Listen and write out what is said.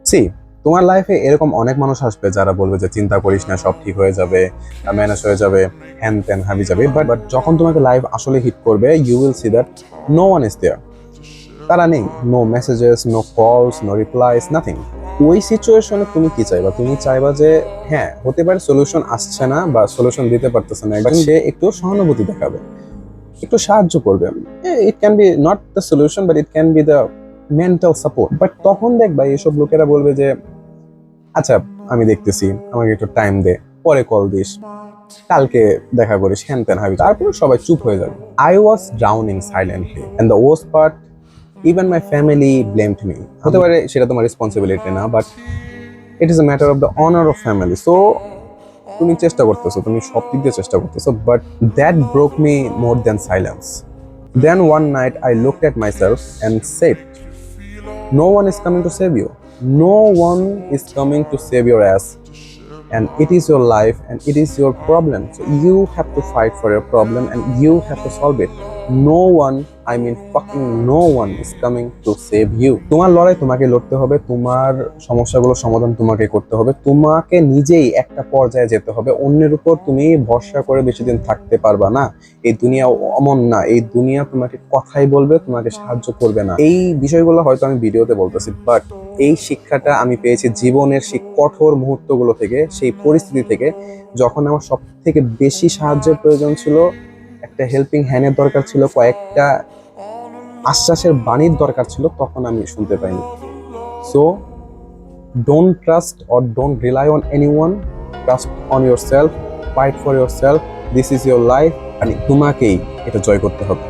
C, তোমার লাইফে এরকম অনেক মানুষ আসবে যারা বলবে যে চিন্তা করিস না, সব ঠিক হয়ে যাবে, ম্যানেজ হয়ে যাবে, হ্যান ত্যান হাবি যাবে। বাট যখন তোমাকে লাইফ আসলে হিট করবে, you will see that no one is there. তারা নেই। No messages, no calls, no replies, nothing. ওই সিচুয়েশনে তুমি কি চাইবা? তুমি চাইবা যে হ্যাঁ, হতে পারে সলিউশন আসছে না বা সলিউশন দিতে পারতেছে না, একজন সে একটু সহানুভূতি দেখাবে, একটু সাহায্য করবে। It can be not the solution, but it can be the mental support. But তখন দেখবা এইসব লোকেরা বলবে যে আচ্ছা, আমি দেখতেছি, আমাকে একটু টাইম দে, পরে কল দিস, কালকে দেখা করিস, হ্যান ত্যান হাবি। তারপরে সবাই চুপ হয়ে যাবে। I was drowning silently and the worst part, even my family blamed me. হতে পারে সেটা তোমার রেসপন্সিবিলিটি না, but it is a matter of the honour of family. So তুমি চেষ্টা করতেছো, তুমি সব দিক দিয়ে চেষ্টা করতেছো, but that broke me more than silence. Then one night I looked at myself and said, no one is coming to save you. No one is coming to save your ass. And it is your life and it is your problem. So you have to fight for your problem and you have to solve it. No one, I mean fucking no one is coming to save you. তোমার লড়াই তোমাকে লড়তে হবে, তোমার সমস্যাগুলো সমাধান তোমাকে করতে হবে, তোমাকে নিজেই একটা পর্যায়ে যেতে হবে। অন্যের উপর তুমি ভরসা করে বেশি দিন থাকতে পারবা না। এই দুনিয়া অমন না, এই দুনিয়া তোমাকে কথাই বলবে, তোমাকে সাহায্য করবে না। এই বিষয়গুলো হয়তো আমি ভিডিওতে বলতেছি, বাট এই শিক্ষাটা আমি পেয়েছি জীবনের সেই কঠোর মুহূর্তগুলো থেকে, সেই পরিস্থিতি থেকে, যখন আমার সব থেকে বেশি সাহায্যের প্রয়োজন ছিল, একটা হেল্পিং হ্যান্ডের দরকার ছিল, কয়েকটা আশ্বাসের বাণীর দরকার ছিল, তখন আমি শুনতে পাইনি। So don't trust or don't rely on anyone, trust on your self, fight for your self. This is your life, মানে তোমাকেই এটা জয় করতে হবে।